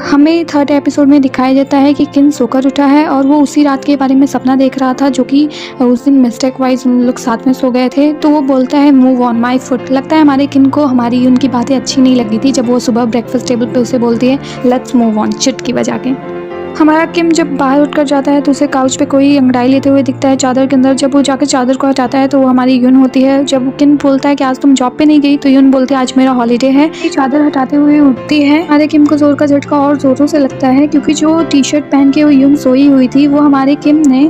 हमें third episode में दिखाई देता है कि किन सोकर उठा है और वो उसी रात के बारे में सपना देख रहा था जो कि उस दिन मिस्टेक वाइज उन लोग साथ में सो गए थे। तो वो बोलता है मूव ऑन माई फुट। लगता है हमारे किन को हमारी उनकी बातें अच्छी नहीं लगी थी जब वो सुबह ब्रेकफास्ट टेबल पे उसे बोलती है लेट्स मूव ऑन चुटकी बजा के। हमारा किम जब बाहर उठकर जाता है तो उसे काउच पे कोई अंगड़ाई लेते हुए दिखता है चादर के अंदर। जब वो जाकर चादर को हटाता है तो वो हमारी यून होती है। जब किन बोलता है कि आज तुम जॉब पे नहीं गई तो यून बोलती है आज मेरा हॉलीडे है। चादर हटाते हुए उठती है। हमारे किम को जोर का झटका और जोरों से लगता है क्योंकि जो टी शर्ट पहन के वो यून सोई हुई थी वो हमारे किम ने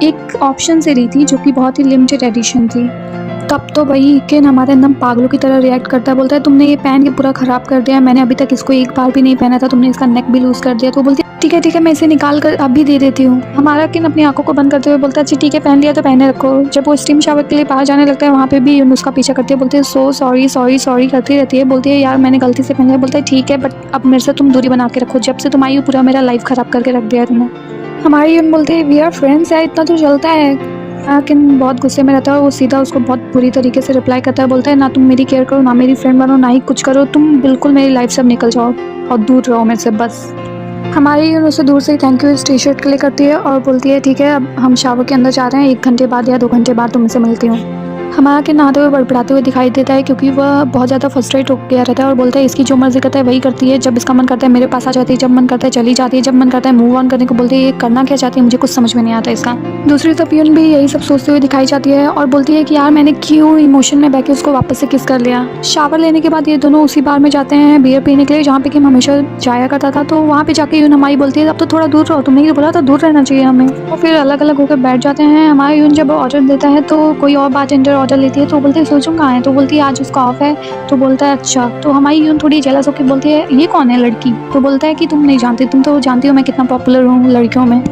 एक ऑप्शन से ली थी जो कि बहुत ही लिमिटेड एडिशन थी। तब तो भाई किन हमारे एकदम पागलों की तरह रिएक्ट करता है। बोलता है तुमने ये पहन के पूरा ख़राब कर दिया, मैंने अभी तक इसको एक बार भी नहीं पहना था, तुमने इसका नेक भी लूज़ कर दिया। तो बोलती है ठीक है मैं इसे निकाल कर अभी दे देती हूँ। हमारा किन अपनी आंखों को बंद करते हुए बोलता है अच्छा ठीक है पहन लिया तो पहने रखो। जब वो स्टीम शावर के लिए बाहर जाने लगता है वहाँ पे भी उसका पीछा करती है। बोलती है सो सॉरी करती रहती है। बोलती है यार मैंने गलती से पहन लिया। बोलता है ठीक है बट अब मेरे से तुम दूरी बना के रखो, जब से तुम आई हो पूरा मेरा लाइफ ख़राब करके रख दिया तुमने। हमारी बोलते हैं वी आर फ्रेंड्स यार, इतना तो चलता है। किन बहुत गुस्से में रहता है और वो सीधा उसको बहुत बुरी तरीके से रिप्लाई करता है। बोलता है ना तुम मेरी केयर करो, ना मेरी फ्रेंड बनो, ना ही कुछ करो, तुम बिल्कुल मेरी लाइफ से अब निकल जाओ और दूर रहो मेरे से बस। हमारी उसे दूर से थैंक यू इस टी शर्ट के लिए करती है और बोलती है ठीक है अब हम शावर के अंदर जा रहे हैं, 1 घंटे बाद या 2 घंटे बाद तुमसे मिलती हूँ। हमारा के नहाते हुए बड़बड़ाते हुए दिखाई देता है क्योंकि वह बहुत ज़्यादा फ्रस्ट्रेट हो गया रहता है और बोलता है इसकी जो मर्जी करता है वही करती है। जब इसका मन करता है मेरे पास आ जाती है, जब मन करता है चली जाती है, जब मन करता है मूव ऑन करने को बोलती है। ये करना क्या चाहती है मुझे कुछ समझ में नहीं आता इसका। दूसरी तरफ यून भी यही सब सोचते हुए दिखाई जाती है और बोलती है कि यार मैंने क्यों इमोशन में बहके उसको वापस से किस कर लिया। शावर लेने के बाद ये दोनों उसी बार में जाते हैं बियर पीने के लिए जहाँ पे किम हमेशा जाया करता था। तो वहाँ पे जाके यून हमारी बोलती है अब तो थोड़ा दूर रहो, तुमने ये बोला था दूर रहना चाहिए हमें। और फिर अलग अलग होकर बैठ जाते हैं। हमारा यून जब ऑर्डर देता है तो कोई और बारटेंडर ऑर्डर लेती है तो बोलते हैं सोचूं कहाँ है, तो बोलती है आज उसका ऑफ है। तो बोलता है अच्छा। तो हमारी यून थोड़ी जेलस होकर बोलती है ये कौन है लड़की। तो बोलता है कि तुम नहीं जानती, तुम तो जानती हो मैं कितना पॉपुलर हूँ लड़कियों में।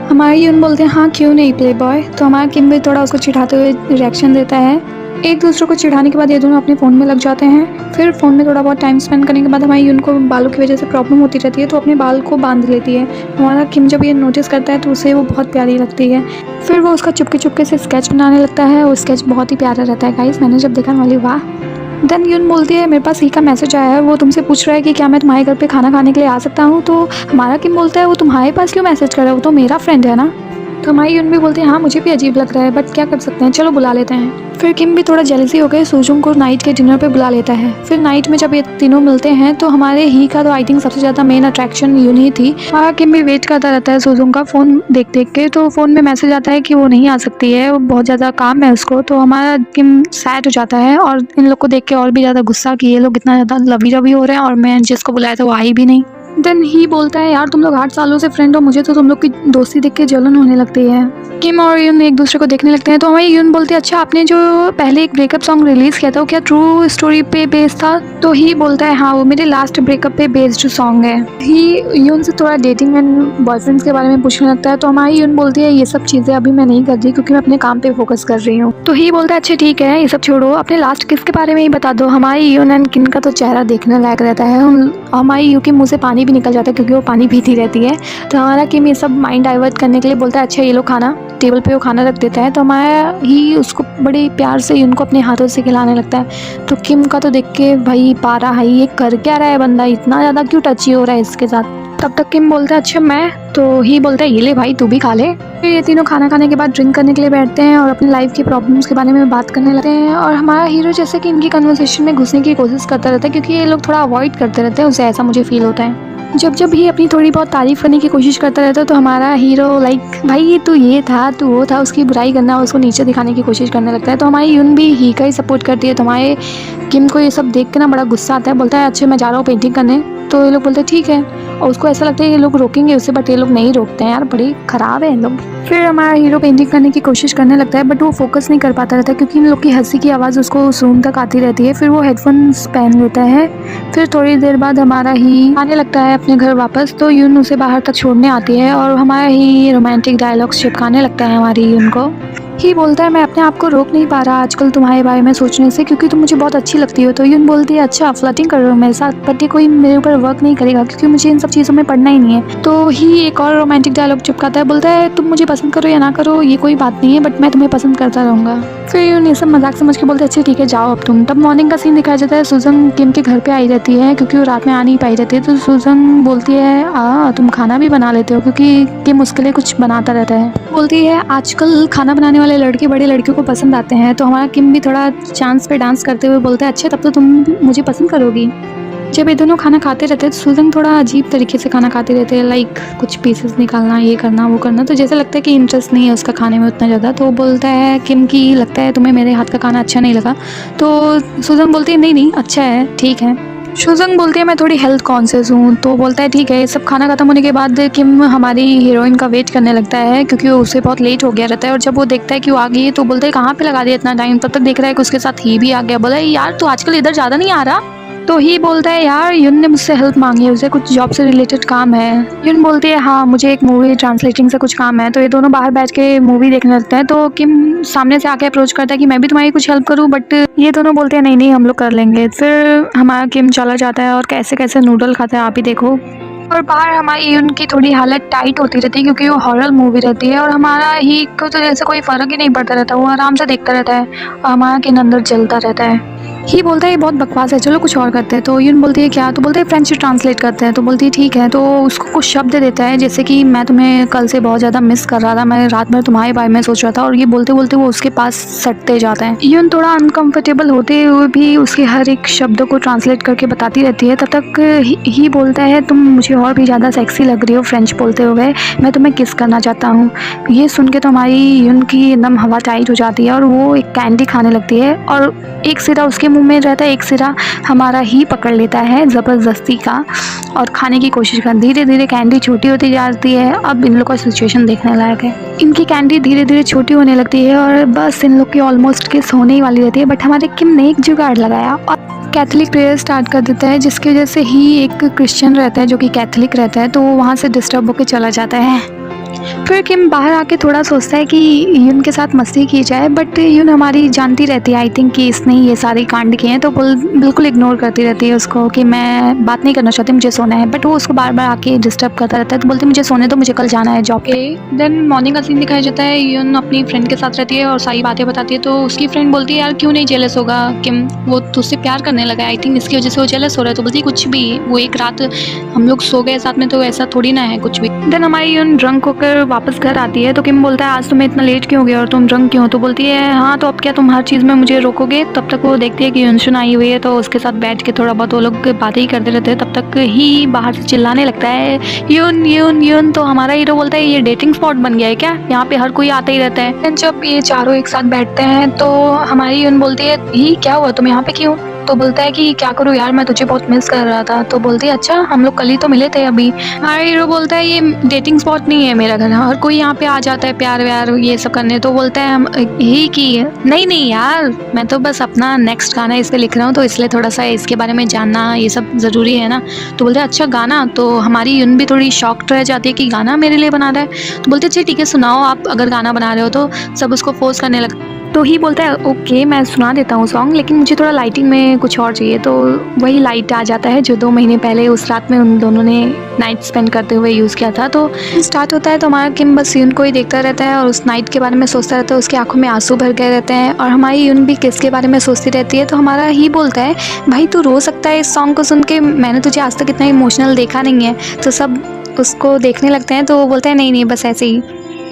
हमारी यून बोलते हैं हाँ क्यों नहीं प्ले बॉय। तो हमारा किम भी थोड़ा उसको चिढ़ाते हुए रिएक्शन देता है। एक दूसरे को चिढ़ाने के बाद ये दोनों अपने फ़ोन में लग जाते हैं। फिर फ़ोन में थोड़ा बहुत टाइम स्पेंड करने के बाद हमारी यून को बालों की वजह से प्रॉब्लम होती रहती है तो अपने बाल को बांध लेती है। हमारा किम जब ये नोटिस करता है तो उसे वो बहुत प्यारी लगती है। फिर वो उसका चुपके चुपके से स्केच बनाने लगता है और स्केच बहुत ही प्यारा रहता है गाइस, मैंने जब देखा वाली वाह। देन यून बोलती है मेरे पास ही का मैसेज आया है, वो तुमसे पूछ रहा है कि क्या मैं तुम्हारे घर पे खाना खाने के लिए आ सकता हूँ। तो हमारा किम बोलता है वो तुम्हारे पास क्यों मैसेज कर रहा है, वो तो मेरा फ्रेंड है ना। तो हमारी यून भी बोलती है हाँ मुझे भी अजीब लग रहा है बट क्या कर सकते हैं, चलो बुला लेते हैं। फिर किम भी थोड़ा जेलसी हो गए सोजुंग को नाइट के डिनर पे बुला लेता है। फिर नाइट में जब ये तीनों मिलते हैं तो हमारे ही का तो आई थिंक सबसे ज़्यादा मेन अट्रैक्शन यून ही थी। हमारा किम भी वेट करता रहता है सोजुंग का फ़ोन देख देख के। तो फ़ोन में मैसेज आता है कि वो नहीं आ सकती है, वो बहुत ज़्यादा काम है उसको। तो हमारा किम सैड हो जाता है और इन लोग को देख के और भी ज़्यादा गुस्सा कि ये लोग इतना ज़्यादा लवी रवी हो रहे हैं और मैं जिसको बुलाया था वो आई भी नहीं। देन ही बोलता है यार तुम लोग 8 सालों से फ्रेंड हो, मुझे तो तुम लोग की दोस्ती देख के जलन होने लगती है। किम और यून एक दूसरे को देखने लगते हैं। तो हमारी यून बोलती है अच्छा आपने जो पहले एक ब्रेकअप सॉन्ग रिलीज़ किया था वो क्या ट्रू स्टोरी पे बेस्ड था। तो ही बोलता है हाँ वो मेरे लास्ट ब्रेकअप पे बेस्ड सॉन्ग है। ही यून से थोड़ा डेटिंग एंड बॉयफ्रेंड्स के बारे में पूछने लगता है। तो हमारी यून बोलती है ये सब चीज़ें अभी मैं नहीं कर रही क्योंकि मैं अपने काम पे फोकस कर रही हूँ। तो ही बोलता है अच्छा ठीक है ये सब छोड़ो, अपने लास्ट किस के बारे में ही बता दो। हमारी यून एंड किन का तो चेहरा देखने लायक रहता है। हमारी यू के मुँह से पानी भी निकल जाता है क्योंकि वो पानी पीती रहती है। तो हमारा किम ये सब माइंड डाइवर्ट करने के लिए बोलता है अच्छा ये लो खाना। टेबल पे वो खाना रख देता है। तो हमारा ही उसको बड़े प्यार से उनको अपने हाथों से खिलाने लगता है। तो किम का तो देख के भाई पारा है, ये कर क्या रहा है बंदा, इतना ज़्यादा क्यों टची हो रहा है इसके साथ। तब तक किम बोलता है अच्छा मैं। तो ही बोलता है ये ले भाई तू भी खा ले। फिर ये तीनों खाना खाने के बाद ड्रिंक करने के लिए बैठते हैं और अपनी लाइफ की प्रॉब्लम्स के बारे में बात करने लगते हैं। और हमारा हीरो जैसे कि इनकी कन्वर्सेशन में घुसने की कोशिश करता रहता है क्योंकि ये लोग थोड़ा अवॉइड करते रहते हैं उसे, ऐसा मुझे फील होता है। जब ही अपनी थोड़ी बहुत तारीफ़ करने की कोशिश करता रहता है तो हमारा हीरो लाइक भाई तू ये था तू वो था उसकी बुराई करना और उसको नीचे दिखाने की कोशिश करने लगता है। तो हमारी यून भी ही का ही सपोर्ट करती है। तो हमारे किम को ये सब देख के ना बड़ा गुस्सा आता है। बोलता है अच्छा मैं जा रहा हूँ पेंटिंग करने। तो ये लोग बोलते हैं ठीक है और उसको ऐसा लगता है ये लोग रोकेंगे उसे बट ये लोग नहीं रोकते हैं यार, बड़े ख़राब है ये लोग। फिर हमारा हीरो पेंटिंग करने की कोशिश करने लगता है बट वो फोकस नहीं कर पाता रहता है क्योंकि इन लोग की हंसी की आवाज़ उसको उस रूम तक आती रहती है। फिर वो हेडफोन्स पहन लेता है। फिर थोड़ी देर बाद हमारा ही आने लगता है अपने घर वापस। तो यून उसे बाहर तक छोड़ने आती है और हमारा ही रोमांटिक डायलॉग्स चिपकाने लगता है हमारी यून को। ही बोलता है मैं अपने आप को रोक नहीं पा रहा आजकल तुम्हारे बारे में सोचने से, क्योंकि तुम मुझे बहुत अच्छी लगती हो। तो यून बोलती है अच्छा फ्लर्टिंग कर रहे हो मेरे साथ, बट ये कोई मेरे ऊपर वर्क नहीं करेगा क्योंकि मुझे इन सब चीज़ों में पढ़ना ही नहीं है। तो ही एक और रोमांटिक डायलॉग चिपकाता है, बोलता है तुम मुझे पसंद करो या ना करो ये कोई बात नहीं है, बट मैं तुम्हें पसंद करता रहूँगा। फिर यून ये सब मजाक समझ के बोलते हैं अच्छा ठीक है जाओ अब तुम। तब मॉर्निंग का सीन दिखाया जाता है, सुजन किम के घर पे आई रहती है क्योंकि वो रात में आ नहीं पाई रहती है। तो सुजन बोलती है तुम खाना भी बना लेते हो, क्योंकि किम उसके लिए कुछ बनाता रहता है। बोलती है आजकल खाना बनाने वाले लड़के बड़े लड़कियों को पसंद आते हैं। तो हमारा किम भी थोड़ा चांस पे डांस करते हुए बोलता है अच्छा तब तो तुम मुझे पसंद करोगी। जब ये दोनों खाना खाते रहते हैं तो सुजन थोड़ा अजीब तरीके से खाना खाते रहते हैं, लाइक कुछ पीसेस निकालना, ये करना वो करना। तो जैसे लगता है कि इंटरेस्ट नहीं है उसका खाने में उतना ज़्यादा। तो वो बोलता है किम की लगता है तुम्हें मेरे हाथ का खाना अच्छा नहीं लगा। तो सुजन बोलती है नहीं नहीं अच्छा है ठीक है। सुजन बोलती है मैं थोड़ी हेल्थ कॉन्शियस हूँ। तो बोलता है ठीक है। सब खाना खत्म होने के बाद किम हमारी हीरोइन का वेट करने लगता है क्योंकि उसे बहुत लेट हो गया रहता है। और जब वो देखता है कि वो आ गई है तो बोलता है कहाँ पे लगा दिया इतना टाइम। तब तक देख रहा है कि उसके साथ ही भी आ गया। बोला यार तू आजकल इधर ज़्यादा नहीं आ रहा। तो ही बोलता है यार यून ने मुझसे हेल्प मांगी है, उसे कुछ जॉब से रिलेटेड काम है। यून बोलती है हाँ मुझे एक मूवी ट्रांसलेटिंग से कुछ काम है। तो ये दोनों बाहर बैठ के मूवी देखने लगते हैं। तो किम सामने से आके अप्रोच करता है कि मैं भी तुम्हारी कुछ हेल्प करूँ, बट ये दोनों बोलते हैं नहीं नहीं हम लोग कर लेंगे। फिर हमारा किम चला जाता है और कैसे कैसे नूडल खाता है आप ही देखो। और बाहर हमारी उनकी थोड़ी हालत टाइट होती रहती है क्योंकि वो हॉरर मूवी रहती है। और हमारा ही को तो जैसे कोई फ़र्क ही नहीं पड़ता रहता, वो आराम से देखता रहता है और हमारा किन अंदर जलता रहता है। ही बोलता है ये बहुत बकवास है चलो कुछ और करते हैं। तो यून बोलती है क्या। तो बोलते हैं फ्रेंच ट्रांसलेट करते हैं। तो बोलती है ठीक है। तो उसको कुछ शब्द देता है जैसे कि मैं तुम्हें कल से बहुत ज़्यादा मिस कर रहा था, मैं रात भर तुम्हारे बारे में सोच रहा था। और ये बोलते बोलते वो उसके पास सटते जाता है। यून थोड़ा अनकंफर्टेबल होते हुए भी उसके हर एक शब्द को ट्रांसलेट करके बताती रहती है। तब तक ही बोलता है तुम मुझे और भी ज़्यादा सेक्सी लग रही हो फ्रेंच बोलते हुए, मैं तुम्हें किस करना चाहता हूँ। ये सुन के तो हमारी यून की एकदम हवा टाइट हो जाती है और वो एक कैंडी खाने लगती है। और एक सिरा उसके मुंह में रहता है, एक सिरा हमारा ही पकड़ लेता है ज़बरदस्ती का और खाने की कोशिश कर। धीरे धीरे कैंडी छोटी होती जाती है। अब इन लोग का सिचुएशन देखने लायक है। इनकी कैंडी धीरे धीरे छोटी होने लगती है और बस इन लोग की ऑलमोस्ट किस होने ही वाली रहती है। बट हमारे किम ने एक जुगाड़ लगाया और कैथलिक प्रेयर स्टार्ट कर देता है, जिसकी वजह से ही एक क्रिश्चियन रहता है जो कि कैथलिक रहता है, तो वो वहाँ से डिस्टर्ब होकर चला जाता है। फिर किम बाहर आके थोड़ा सोचता है कि यून के साथ मस्ती की जाए, बट यून हमारी जानती रहती है आई थिंक कि इसने ये सारे कांड किए हैं। तो बिल्कुल इग्नोर करती रहती है उसको कि मैं बात नहीं करना चाहती, मुझे सोना है। बट वो उसको बार बार आके डिस्टर्ब करता रहता है। तो बोलती मुझे सोने दो, मुझे कल जाना है जॉब पे। देन मॉर्निंग का सीन दिखाया जाता है। यून अपनी फ्रेंड के साथ रहती है और सारी बातें बताती है। तो उसकी फ्रेंड बोलती है यार क्यों नहीं जेलस होगा किम, वो तुझसे प्यार करने लगा है, आई थिंक इसकी वजह से वो जेलस हो रहा है। तो बोलती है कुछ भी, वो एक रात हम लोग सो गए साथ में तो ऐसा थोड़ी ना है कुछ भी। देन हमारी यून ड्रंक होकर वापस घर आती है। तो किम बोलता है आज तुम्हें इतना लेट क्यों हो गया और तुम ड्रंक क्यों। तो बोलती है हाँ तो अब क्या तुम हर चीज़ में मुझे रोकोगे। तब तक वो देखती है कि यूनशुन आई हुई है तो उसके साथ बैठ के थोड़ा बहुत वो लोग बातें ही करते रहते हैं। तब तक ही बाहर से चिल्लाने लगता है यून यून यून। तो हमारा हीरो बोलता है ये डेटिंग स्पॉट बन गया है क्या, यहाँ पे हर कोई आता ही रहता है। जब ये चारों एक साथ बैठते हैं तो हमारी यून बोलती है ही क्या हुआ तुम यहाँ पे क्यों। तो बोलता है कि क्या करूँ यार मैं तुझे बहुत मिस कर रहा था। तो बोलती है अच्छा हम लोग कल ही तो मिले थे अभी। हमारा हीरो बोलता है ये डेटिंग स्पॉट नहीं है मेरा घर, हर कोई यहाँ पे आ जाता है प्यार व्यार ये सब करने। तो बोलता है हम ही की नहीं नहीं यार मैं तो बस अपना नेक्स्ट गाना इस पे लिख रहा हूँ तो इसलिए थोड़ा सा इसके बारे में जानना ये सब ज़रूरी है ना। तो बोलते हैं अच्छा गाना। तो हमारी यून भी थोड़ी शॉक्ड रह जाती है कि गाना मेरे लिए बना रहा है। तो बोलते अच्छा ठीक है सुनाओ आप अगर गाना बना रहे हो। तो सब उसको फोर्स करने लगता। तो ही बोलता है ओके मैं सुना देता हूँ सॉन्ग, लेकिन मुझे थोड़ा लाइटिंग में कुछ और चाहिए। तो वही लाइट आ जाता है जो 2 महीने पहले उस रात में उन दोनों ने नाइट स्पेंड करते हुए यूज़ किया था। तो स्टार्ट होता है तो हमारा किम बस यून को ही देखता रहता है और उस नाइट के बारे में सोचता रहता है। उसकी आंखों में आंसू भर गए रहते हैं और हमारी यून भी किस के बारे में सोचती रहती है। तो हमारा ही बोलता है भाई तू रो सकता है इस सॉन्ग को सुन के, मैंने तुझे आज तक इतना इमोशनल देखा नहीं है। तो सब उसको देखने लगते हैं। तो वो बोलता है नहीं नहीं बस ऐसे ही।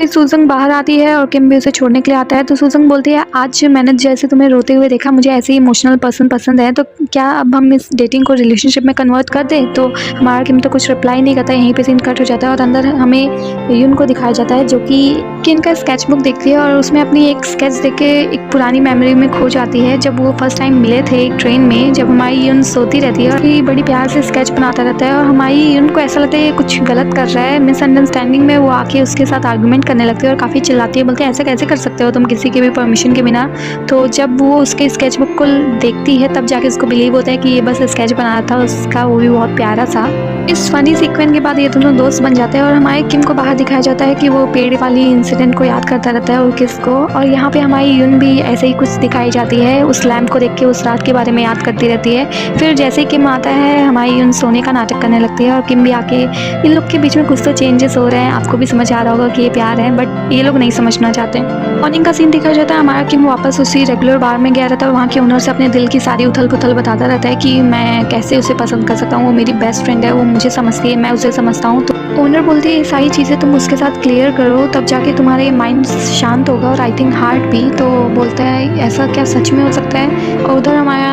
सुजंग बाहर आती है और किम भी उसे छोड़ने के लिए आता है। तो सुजंग बोलती है आज मैंने जैसे तुम्हें रोते हुए देखा मुझे ऐसे ही इमोशनल पर्सन पसंद है, तो क्या अब हम इस डेटिंग को रिलेशनशिप में कन्वर्ट कर दें। तो हमारा किम तो कुछ रिप्लाई नहीं करता है, यहीं पे सीन कट हो जाता है। और अंदर हमें यून को दिखाया जाता है जो कि इनका स्केच बुक देखती है और उसमें अपनी एक स्केच देख के एक पुरानी मेमोरी में खो जाती है जब वो फर्स्ट टाइम मिले थे एक ट्रेन में, जब हमारी यून सोती रहती है और बड़ी प्यार से स्केच बनाता रहता है। और हमारी यून को ऐसा लगता है कुछ गलत कर रहा है, मिसअंडरस्टैंडिंग में वो आके उसके साथ आर्गुमेंट करने लगती है और काफ़ी चिल्लाती है, बोलती है ऐसे कैसे कर सकते हो तुम किसी के भी परमिशन के बिना। तो जब वो उसके स्केच बुक को देखती है तब जाके उसको बिलीव होता है कि ये बस स्केच बनाया था उसका, वो भी बहुत प्यारा था। इस फनी सीक्वेंस के बाद ये दोनों दोस्त बन जाते हैं और हमारे किम को बाहर दिखाया जाता है कि वो पेड़ वाली इंसिडेंट को याद करता रहता है और किसको, और यहाँ पे हमारी यून भी ऐसे ही कुछ दिखाई जाती है, उस लैम्प को देख के उस रात के बारे में याद करती रहती है। फिर जैसे किम आता है हमारी यून सोने का नाटक करने लगती है और किम भी आके, इन लोग के बीच में कुछ तो चेंजेस हो रहे हैं, आपको भी समझ आ रहा होगा कि ये प्यार है, बट ये लोग नहीं समझना चाहते। मॉर्निंग का सीन दिखाया जाता है, हमारा किम वापस उसी रेगुलर बार में गया रहता है और वहाँ के ओनर से अपने दिल की सारी उथल पुथल बताता रहता है कि मैं कैसे उसे पसंद कर सकता हूँ, वो मेरी बेस्ट फ्रेंड है, वो मुझे समझती है, मैं उसे समझता हूँ। तो ओनर बोलती है ये सारी चीज़ें तुम उसके साथ क्लियर करो, तब जाके तुम्हारे माइंड शांत होगा और आई थिंक हार्ट भी। तो बोलता है ऐसा क्या सच में हो सकता है, और उधर हमारा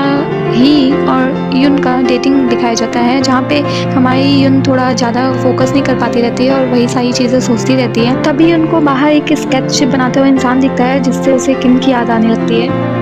ही और यून का डेटिंग दिखाया जाता है, जहाँ पे हमारी यून थोड़ा ज़्यादा फोकस नहीं कर पाती रहती है और वही सारी चीज़ें सोचती रहती है। तभी उनको बाहर एक स्केच बनाते हुए इंसान दिखता है जिससे उसे किम की याद आने लगती है।